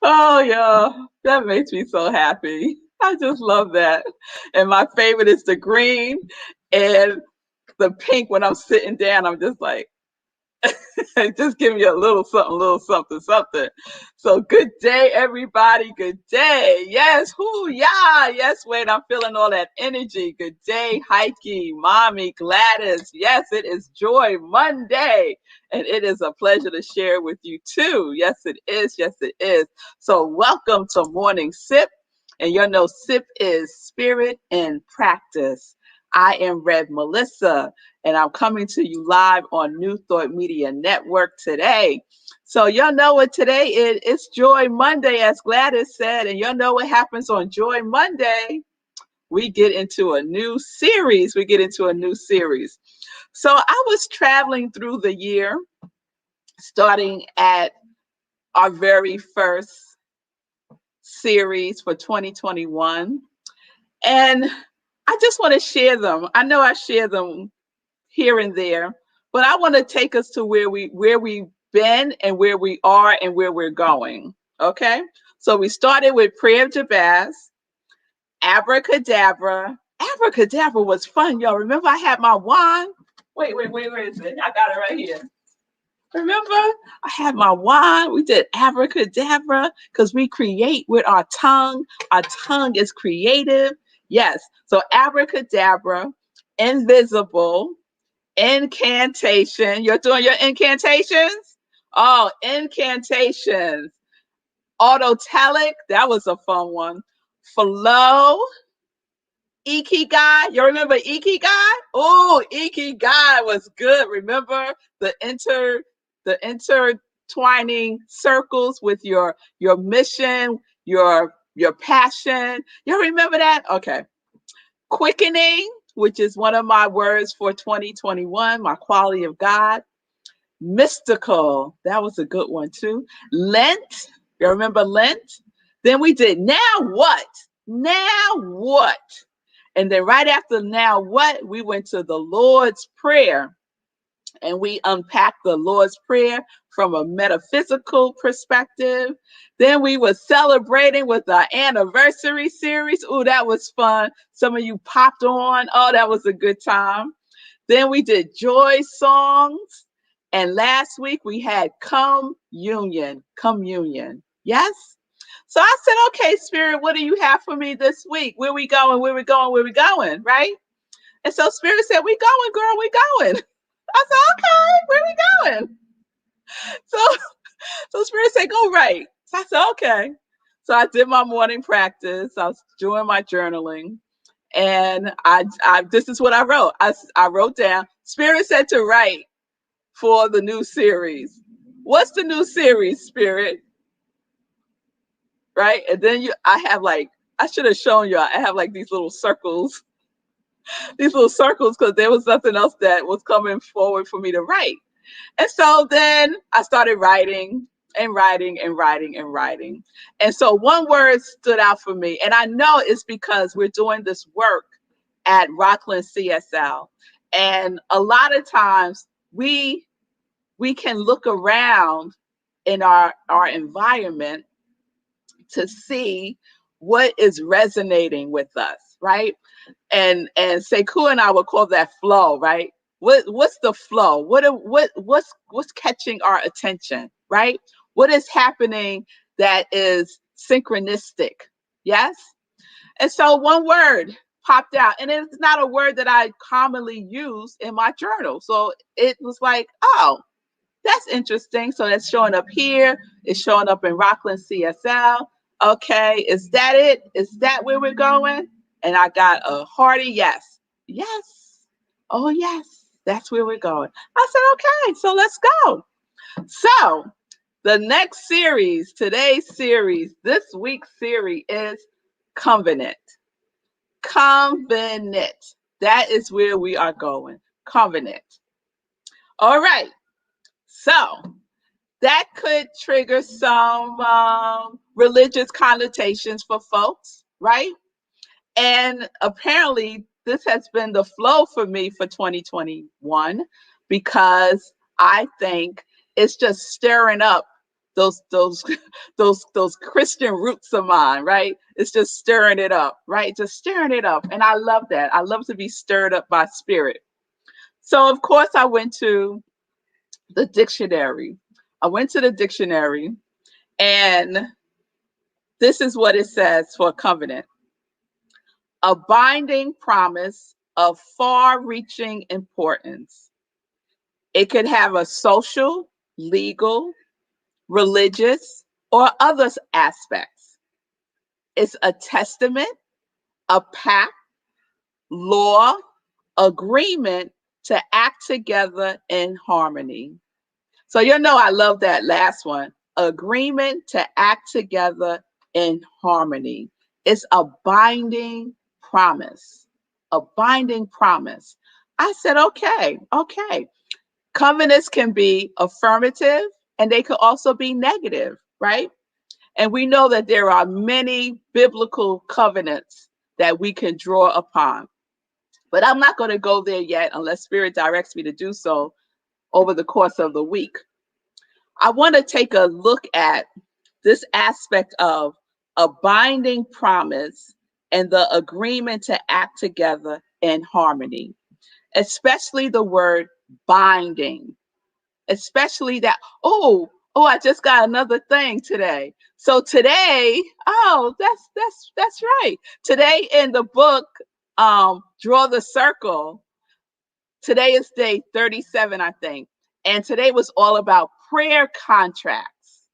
Oh, yeah, that makes me so happy. I just love that. And my favorite is the green and the pink when I'm sitting down. I'm just like, just give me a little something, something. So good day, everybody. Good day. Yes, whoo, yeah. Yes, wait, I'm feeling all that energy. Good day, Heike, Mommy, Gladys. Yes, it is Joy Monday. And it is a pleasure to share with you too. Yes, it is. Yes, it is. So welcome to Morning Sip. And you know, sip is spirit and practice. I am Rev Melissa and I'm coming to you live on New Thought Media Network today. So y'all know what today is. It's Joy Monday, as Gladys said, and y'all know what happens on Joy Monday. We get into a new series. So I was traveling through the year, starting at our very first series for 2021. And I just want to share them. I know I share them here and there, but I want to take us to where we've been and where we are and where we're going. Okay. So we started with prayer of Jabez, abracadabra. Abracadabra was fun, y'all. Remember I had my wand? Wait, where is it? I got it right here. Remember? I had my wand. We did abracadabra because we create with our tongue. Our tongue is creative. Yes. So abracadabra, invisible, incantation. You're doing your incantations? Oh, incantations. Autotelic. That was a fun one. Flow. Ikigai. You remember Ikigai? Oh, Ikigai was good. Remember the intertwining circles with your mission, your passion. You remember that? Okay. Quickening, which is one of my words for 2021, my quality of God. Mystical, that was a good one too. Lent, you remember Lent? Then we did now what? Now what? And then right after now what, we went to the Lord's Prayer and we unpacked the Lord's Prayer from a metaphysical perspective. Then we were celebrating with our anniversary series. Oh, that was fun. Some of you popped on. Oh, that was a good time. Then we did joy songs. And last week we had communion. Communion. Yes? So I said, okay, Spirit, what do you have for me this week? Where we going? Where we going? Where we going? Right? And so Spirit said, we going, girl, we going. I said, okay, where we going? So, so Spirit said, go right. So I said, okay. So I did my morning practice. I was doing my journaling. And I this is what I wrote. I wrote down, Spirit said to write for the new series. What's the new series, Spirit? Right? And then I have like, I should have shown you, I have like these little circles, because there was nothing else that was coming forward for me to write. And so then I started writing and writing and writing and writing. And so one word stood out for me. And I know it's because we're doing this work at Rockland CSL. And a lot of times we can look around in our environment to see what is resonating with us, right? And Sekou and I would call that flow, right? What's the flow? What's catching our attention, right? What is happening that is synchronistic? Yes. And so one word popped out, and it's not a word that I commonly use in my journal. So it was like, oh, that's interesting. So that's showing up here. It's showing up in Rockland CSL. Okay, is that it? Is that where we're going? And I got a hearty yes. Yes. Oh, yes. That's where we're going. I said, okay, so let's go. So the next series, today's series, this week's series is Covenant. Covenant. That is where we are going. Covenant. All right. So that could trigger some religious connotations for folks, right? And apparently, this has been the flow for me for 2021 because I think it's just stirring up those those Christian roots of mine, right? It's just stirring it up, right? Just stirring it up. And I love that. I love to be stirred up by spirit. So of course I went to the dictionary. I went to the dictionary, and this is what it says for covenant: a binding promise of far-reaching importance. It could have a social, legal, religious, or other aspects. It's a testament, a pact, law, agreement to act together in harmony. So you know I love that last one. Agreement to act together in harmony. It's a binding promise. A binding promise. I said, okay, okay. Covenants can be affirmative and they could also be negative, right? And we know that there are many biblical covenants that we can draw upon. But I'm not going to go there yet unless Spirit directs me to do so over the course of the week. I want to take a look at this aspect of a binding promise and the agreement to act together in harmony, especially the word binding, especially that, I just got another thing today. So today, that's right. Today in the book, Draw the Circle, today is day 37, I think. And today was all about prayer contracts.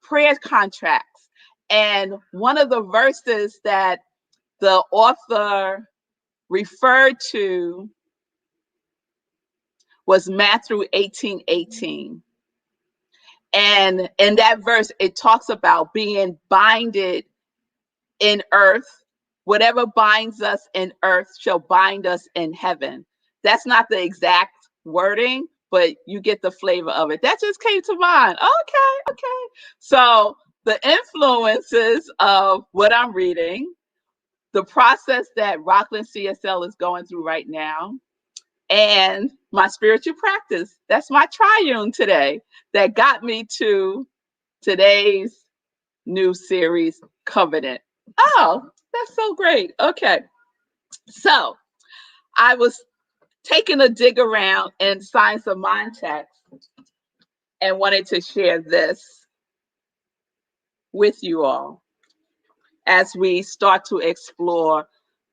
Prayer contracts. And one of the verses that the author referred to was Matthew 18:18. And in that verse, it talks about being binded in earth. Whatever binds us in earth shall bind us in heaven. That's not the exact wording, but you get the flavor of it. That just came to mind. Okay, okay. So the influences of what I'm reading, the process that Rockland CSL is going through right now, and my spiritual practice. That's my triune today that got me to today's new series, Covenant. Oh, that's so great. Okay. So I was taking a dig around in Science of Mind text and wanted to share this with you all as we start to explore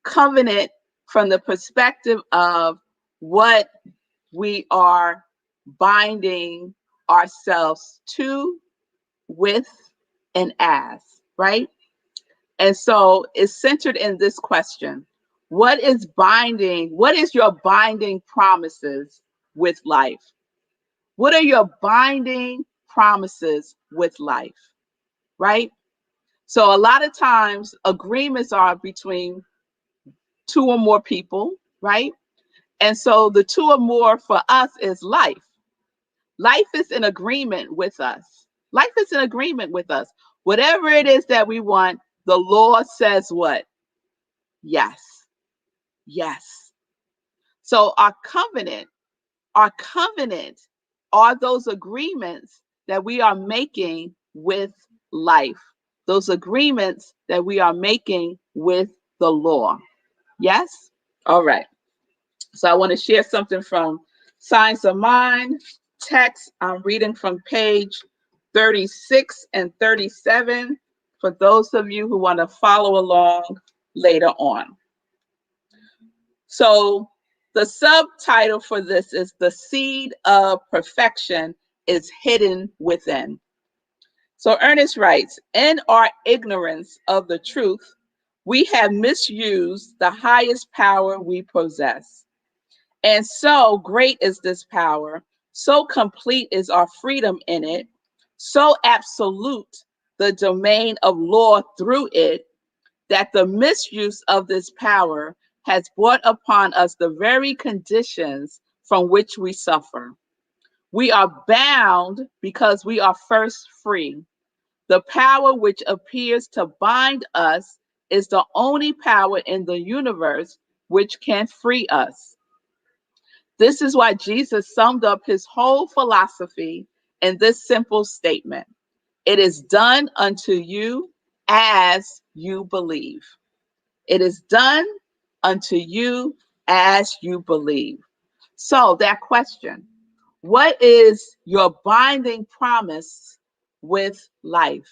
covenant from the perspective of what we are binding ourselves to, with, and as, right? And so it's centered in this question: what is binding? What is your binding promises with life? What are your binding promises with life, right? So a lot of times agreements are between two or more people, right? And so the two or more for us is life. Life is in agreement with us. Life is in agreement with us. Whatever it is that we want, the Lord says what? Yes. Yes. So our covenant are those agreements that we are making with life. Those agreements that we are making with the law. Yes? All right. So I want to share something from Science of Mind text. I'm reading from page 36 and 37 for those of you who want to follow along later on. So the subtitle for this is "The Seed of Perfection is Hidden Within." So Ernest writes, in our ignorance of the truth, we have misused the highest power we possess. And so great is this power, so complete is our freedom in it, so absolute the domain of law through it, that the misuse of this power has brought upon us the very conditions from which we suffer. We are bound because we are first free. The power which appears to bind us is the only power in the universe which can free us. This is why Jesus summed up his whole philosophy in this simple statement: It is done unto you as you believe. It is done unto you as you believe. So that question, what is your binding promise with life?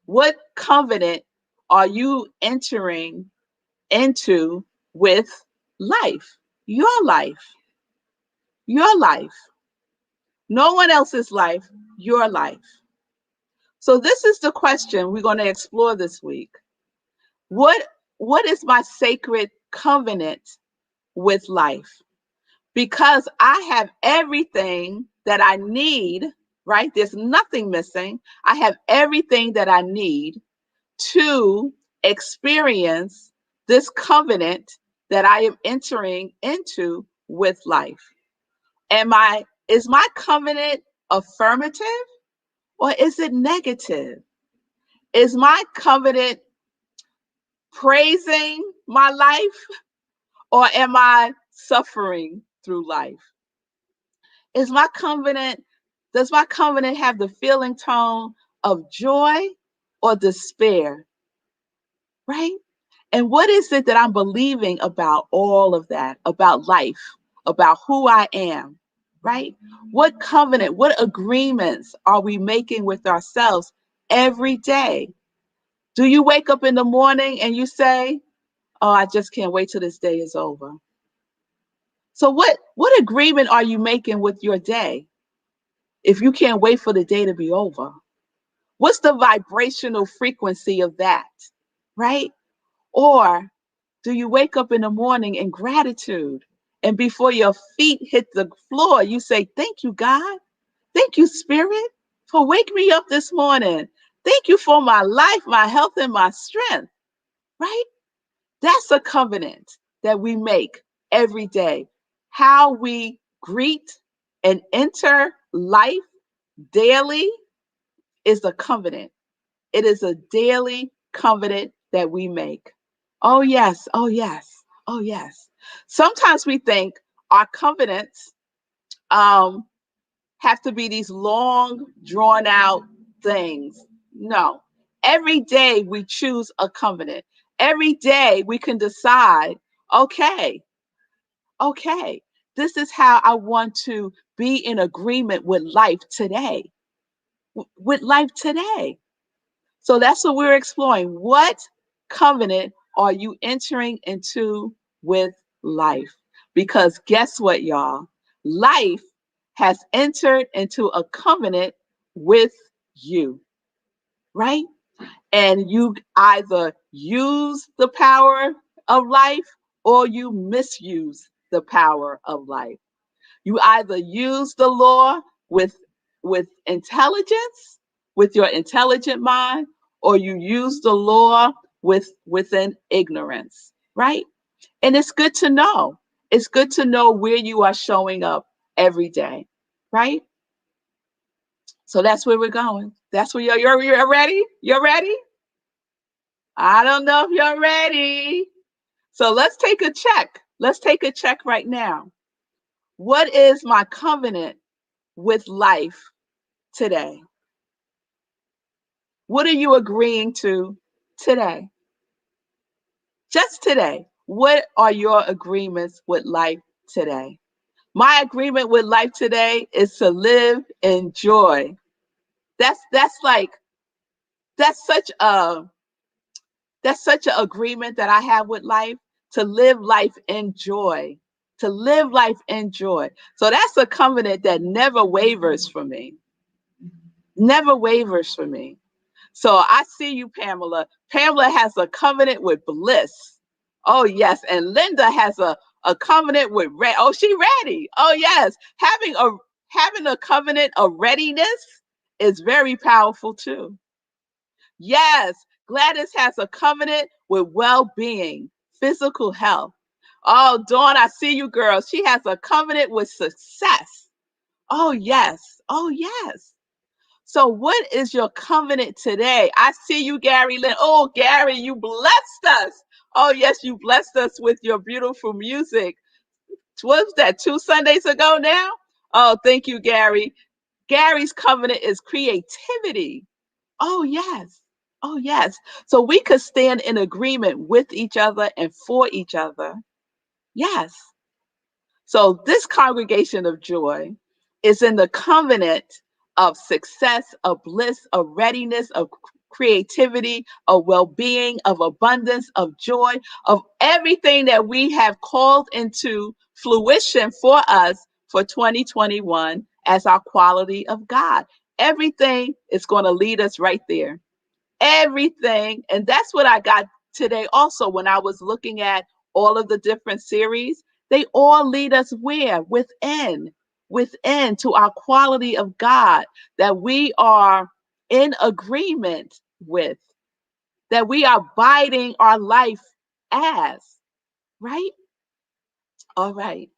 What covenant are you entering into with life? Your life. Your life. No one else's life, your life. So this is the question we're going to explore this week. What what is my sacred covenant with life? Because I have everything that I need, right? There's nothing missing. I have everything that I need to experience this covenant that I am entering into with life. Is my covenant affirmative or is it negative? Is my covenant praising my life or am I suffering through life? Is my covenant, does my covenant have the feeling tone of joy or despair? Right? And what is it that I'm believing about all of that, about life, about who I am? Right? What covenant, what agreements are we making with ourselves every day? Do you wake up in the morning and you say, "Oh, I just can't wait till this day is over"? So what agreement are you making with your day if you can't wait for the day to be over? What's the vibrational frequency of that? Right? Or do you wake up in the morning in gratitude and before your feet hit the floor, you say, "Thank you, God. Thank you, Spirit, for waking me up this morning. Thank you for my life, my health, and my strength." Right? That's a covenant that we make every day. How we greet and enter life daily is a covenant. It is a daily covenant that we make. Oh, yes. Oh, yes. Oh, yes. Sometimes we think our covenants um, have to be these long, drawn out things. No. Every day we choose a covenant. Every day we can decide, okay, okay, this is how I want to be in agreement with life today. With life today. So that's what we're exploring. What covenant are you entering into with life? Because guess what, y'all? Life has entered into a covenant with you, right? And you either use the power of life or you misuse the power of life. You either use the law with intelligence, with your intelligent mind, or you use the law within ignorance, right? And it's good to know. It's good to know where you are showing up every day, right? So that's where we're going. That's where you're ready. You're ready. I don't know if you're ready. So let's take a check. Let's take a check right now. What is my covenant with life today? What are you agreeing to today? Just today. What are your agreements with life today? My agreement with life today is to live in joy. That's like that's such a that's such an agreement that I have with life, to live life in joy. To live life in joy. So that's a covenant that never wavers for me. Never wavers for me. So I see you, Pamela. Pamela has a covenant with bliss. Oh, yes. And Linda has a covenant with oh, she ready. Oh, yes. Having a covenant of readiness is very powerful too. Yes. Gladys has a covenant with well-being, physical health. Oh, Dawn, I see you, girl. She has a covenant with success. Oh, yes. Oh, yes. So what is your covenant today? I see you, Gary Lynn. Oh, Gary, you blessed us. Oh, yes, you blessed us with your beautiful music. What was that, 2 Sundays ago now? Oh, thank you, Gary. Gary's covenant is creativity. Oh, yes. Oh, yes. So we could stand in agreement with each other and for each other. Yes. So this congregation of joy is in the covenant of success, of bliss, of readiness, of creativity, of well-being, of abundance, of joy, of everything that we have called into fruition for us for 2021 as our quality of God. Everything is going to lead us right there. Everything. And that's what I got today also when I was looking at all of the different series. They all lead us where? Within to our quality of God that we are in agreement with, that we are abiding our life as, right? All right.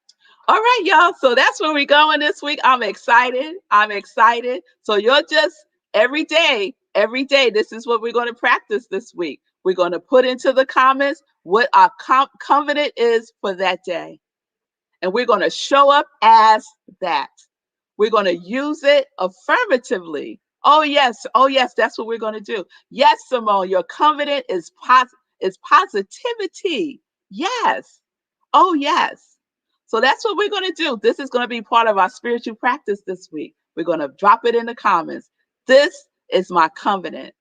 All right, y'all. So that's where we're going this week. I'm excited. I'm excited. So you're just every day, this is what we're going to practice this week. We're going to put into the comments what our covenant is for that day. And we're going to show up as that. We're going to use it affirmatively. Oh, yes. Oh, yes. That's what we're going to do. Yes, Simone, your covenant is positivity. Yes. Oh, yes. So that's what we're going to do. This is going to be part of our spiritual practice this week. We're going to drop it in the comments. This is my covenant,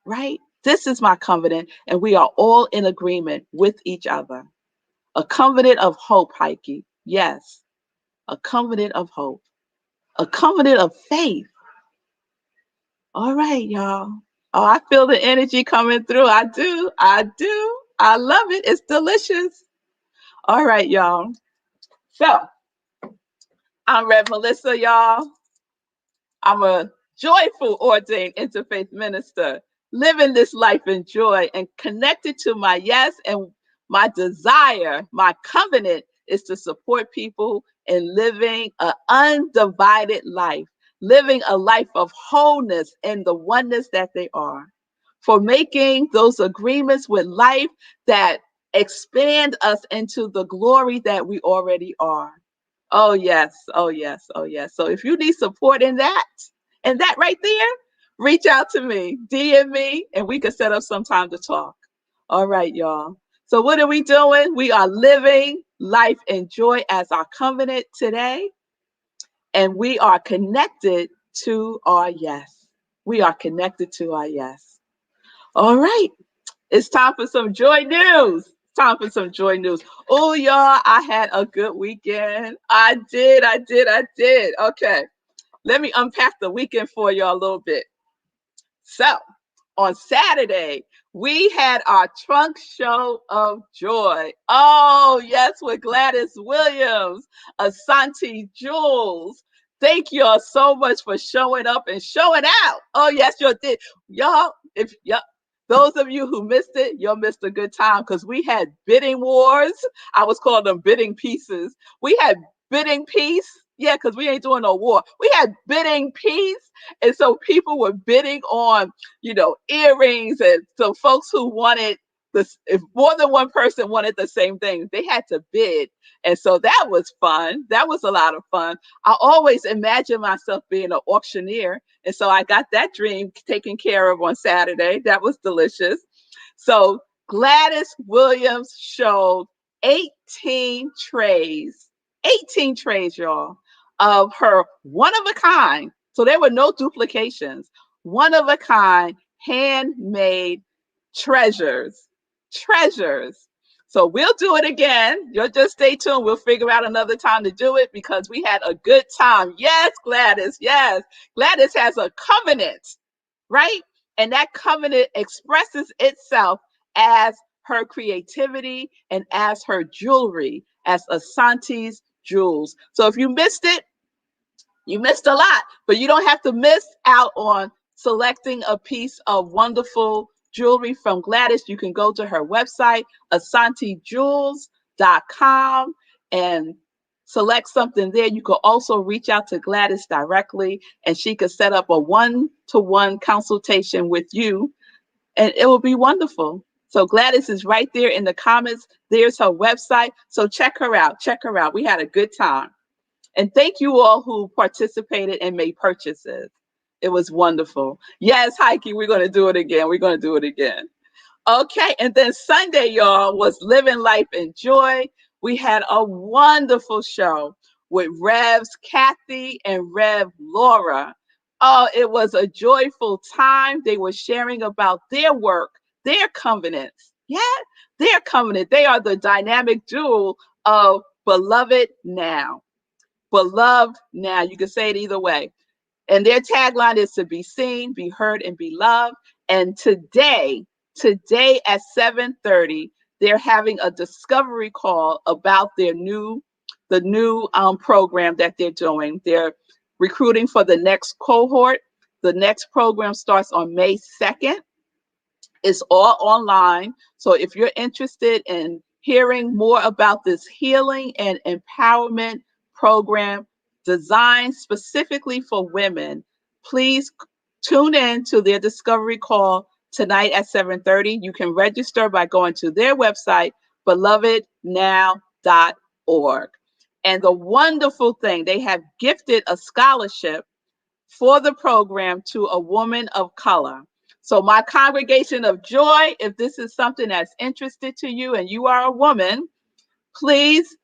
right? This is my covenant. And we are all in agreement with each other. A covenant of hope, Heike. Yes. A covenant of hope. A covenant of faith. All right, y'all. Oh, I feel the energy coming through. I do. I do. I love it. It's delicious. All right, y'all. So I'm Rev Melissa, y'all. I'm a joyful ordained interfaith minister, living this life in joy and connected to my yes and my desire, my covenant is to support people in living an undivided life, living a life of wholeness and the oneness that they are, for making those agreements with life that expand us into the glory that we already are. Oh, yes. Oh, yes. Oh, yes. So if you need support in that, and that right there, reach out to me, DM me, and we can set up some time to talk. All right, y'all. So what are we doing? We are living life in joy as our covenant today, and we are connected to our yes. We are connected to our yes. All right. It's time for some joy news. Time for some joy news. Oh, y'all, I had a good weekend. I did. Okay. Let me unpack the weekend for y'all a little bit. So, on Saturday, we had our trunk show of joy. Oh, yes, with Gladys Williams, Asante Jules. Thank y'all so much for showing up and showing out. Oh, yes, you did. Y'all, if y'all, those of you who missed it, you'll missed a good time because we had bidding wars. I was calling them bidding pieces. We had bidding piece. Yeah, because we ain't doing no war. We had bidding piece. And so people were bidding on, earrings. And so folks who wanted this, if more than one person wanted the same thing, they had to bid. And so that was fun. That was a lot of fun. I always imagined myself being an auctioneer. And so I got that dream taken care of on Saturday. That was delicious. So Gladys Williams showed 18 trays, y'all, of her one of a kind. So there were no duplications, one of a kind, handmade treasures. Treasures. So we'll do it again. You'll just stay tuned. We'll figure out another time to do it because we had a good time. Yes, Gladys. Yes. Gladys has a covenant, right? And that covenant expresses itself as her creativity and as her jewelry, as Asante's jewels. So if you missed it, you missed a lot, but you don't have to miss out on selecting a piece of wonderful jewelry from Gladys. You can go to her website, asantejewels.com, and select something there. You could also reach out to Gladys directly, and she could set up a one-to-one consultation with you, and it will be wonderful. So Gladys is right there in the comments. There's her website. So check her out. Check her out. We had a good time. And thank you all who participated and made purchases. It was wonderful. Yes, Heike, we're going to do it again. We're going to do it again. Okay, and then Sunday, y'all, was Living Life in Joy. We had a wonderful show with Revs Kathy and Rev Laura. Oh, it was a joyful time. They were sharing about their work, their covenants. Yeah, their covenant. They are the dynamic duo of Beloved Now. Beloved Now. You can say it either way. And their tagline is to be seen, be heard, and be loved. And today at 7:30, they're having a discovery call about the new program that they're doing. They're recruiting for the next cohort. The next program starts on May 2nd. It's all online. So if you're interested in hearing more about this healing and empowerment program designed specifically for women, please tune in to their discovery call tonight at 7:30. You can register by going to their website, belovednow.org. And the wonderful thing, they have gifted a scholarship for the program to a woman of color. So, my congregation of joy, if this is something that's interested to you and you are a woman, please,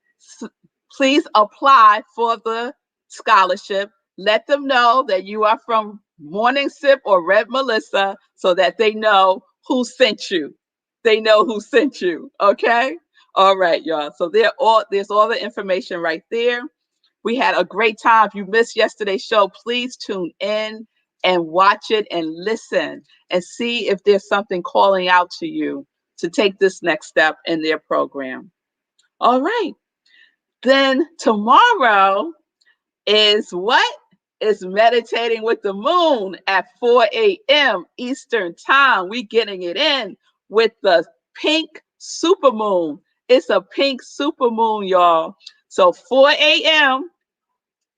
please apply for the scholarship. Let them know that you are from Morning Sip or Red Melissa so that they know who sent you. They know who sent you. Okay. All right, y'all. So there's all the information right there. We had a great time. If you missed yesterday's show, please tune in and watch it and listen and see if there's something calling out to you to take this next step in their program. All right. Then tomorrow is what? Is meditating with the moon at 4 a.m. Eastern time. We getting it in with the pink supermoon. It's a pink supermoon, y'all. So 4 a.m.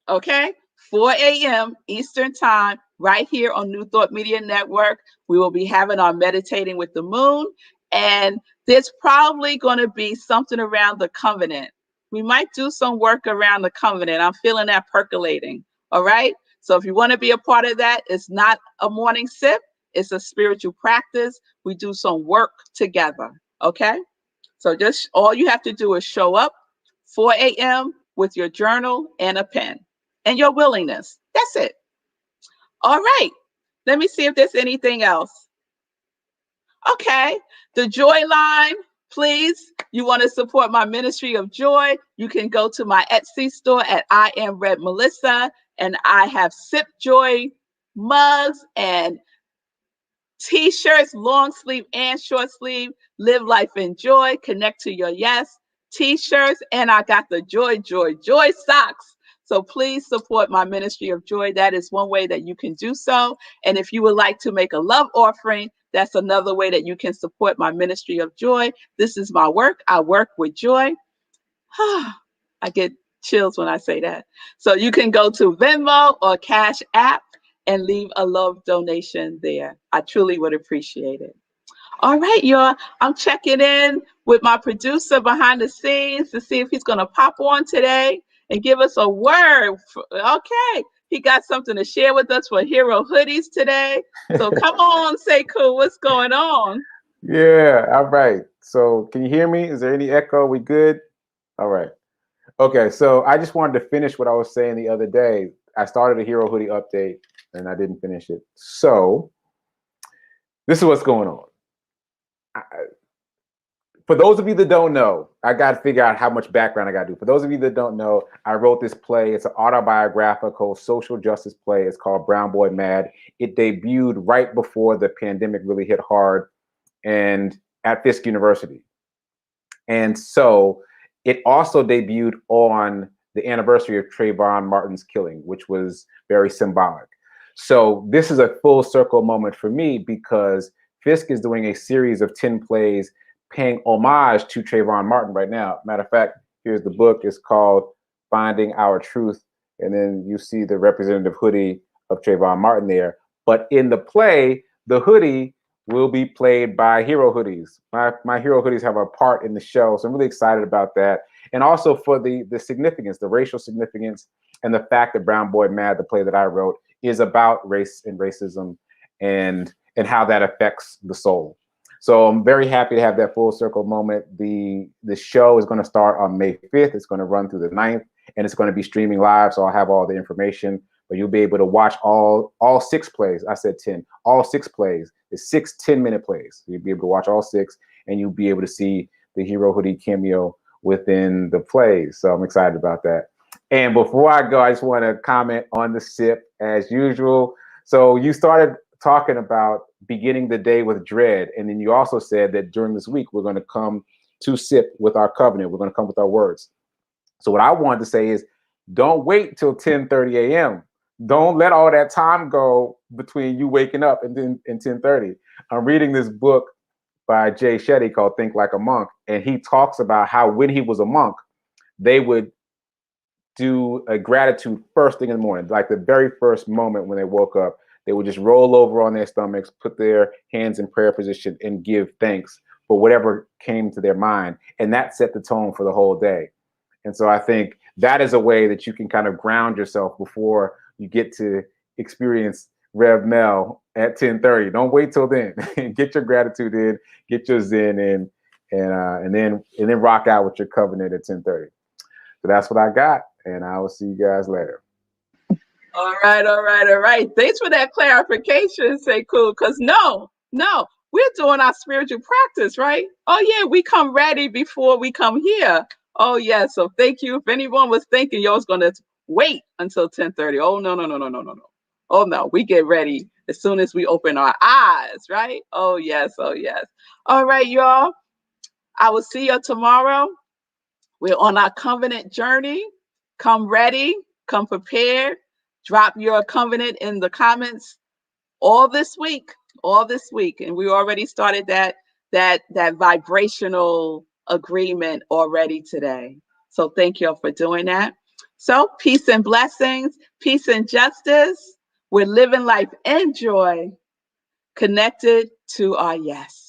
Okay, 4 a.m. Eastern Time, right here on New Thought Media Network. We will be having our Meditating with the Moon, and there's probably going to be something around the covenant. We might do some work around the covenant. I'm feeling that percolating. All right. So if you want to be a part of that, it's not a morning sip, it's a spiritual practice. We do some work together. Okay. So just all you have to do is show up 4 a.m. with your journal and a pen and your willingness. That's it. All right. Let me see if there's anything else. Okay. The Joy Line, please. You want to support my ministry of joy? You can go to my Etsy store at iamrevmelissa, and I have Sip Joy mugs and T-shirts, long sleeve and short sleeve. Live life in joy. Connect to your yes. T-shirts, and I got the Joy socks. So please support my ministry of joy. That is one way that you can do so. And if you would like to make a love offering, that's another way that you can support my ministry of joy. This is my work. I work with joy. I get chills when I say that. So you can go to Venmo or Cash App and leave a love donation there. I truly would appreciate it. All right, y'all. I'm checking in with my producer behind the scenes to see if he's going to pop on today and give us a word. Okay. He got something to share with us for Hero Hoodies today. So come on, Sekou, what's going on? Yeah, all right. So can you hear me? Is there any echo? We good? All right. Okay, so I just wanted to finish what I was saying the other day. I started a Hero Hoodie update and I didn't finish it. So this is what's going on. For those of you that don't know, I got to figure out how much background I got to do. For those of you that don't know, I wrote this play. It's an autobiographical social justice play. It's called Brown Boy Mad. It debuted right before the pandemic really hit hard and at Fisk University. And so it also debuted on the anniversary of Trayvon Martin's killing, which was very symbolic. So this is a full circle moment for me because Fisk is doing a series of 10 plays paying homage to Trayvon Martin right now. Matter of fact, here's the book. It's called Finding Our Truth. And then you see the representative hoodie of Trayvon Martin there. But in the play, the hoodie will be played by Hero Hoodies. My Hero Hoodies have a part in the show, so I'm really excited about that. And also for the significance, the racial significance, and the fact that Brown Boy Mad, the play that I wrote, is about race and racism and how that affects the soul. So I'm very happy to have that full circle moment. The show is going to start on May 5th. It's going to run through the 9th, and it's going to be streaming live. So I'll have all the information, but you'll be able to watch all six plays. I said 10, all six plays. It's 6 10-minute plays. So you'll be able to watch all six, and you'll be able to see the Hero Hoodie cameo within the plays. So I'm excited about that. And before I go, I just want to comment on the sip as usual. So you started talking about beginning the day with dread, and then you also said that during this week we're going to come to sip with our covenant. We're going to come with our words. So what I wanted to say is, don't wait till 10:30 a.m. Don't let all that time go between you waking up and then and 10:30. I'm reading this book by Jay Shetty called Think Like a Monk, and he talks about how when he was a monk, they would do a gratitude first thing in the morning, like the very first moment when they woke up. They would just roll over on their stomachs, put their hands in prayer position, and give thanks for whatever came to their mind. And that set the tone for the whole day. And so I think that is a way that you can kind of ground yourself before you get to experience Rev Mel at 10:30. Don't wait till then. Get your gratitude in, get your Zen in, and then rock out with your covenant at 10:30. So that's what I got, and I will see you guys later. All right, all right, all right. Thanks for that clarification, say cool. Because no, we're doing our spiritual practice, right? Oh yeah, we come ready before we come here. Oh yeah, so thank you. If anyone was thinking y'all was gonna wait until 10:30, oh no. Oh no, we get ready as soon as we open our eyes, right? Oh yes, oh yes. All right, y'all. I will see you tomorrow. We're on our covenant journey. Come ready, come prepared. Drop your covenant in the comments all this week, all this week. And we already started that vibrational agreement already today. So thank you all for doing that. So peace and blessings, peace and justice. We're living life in joy, connected to our yes.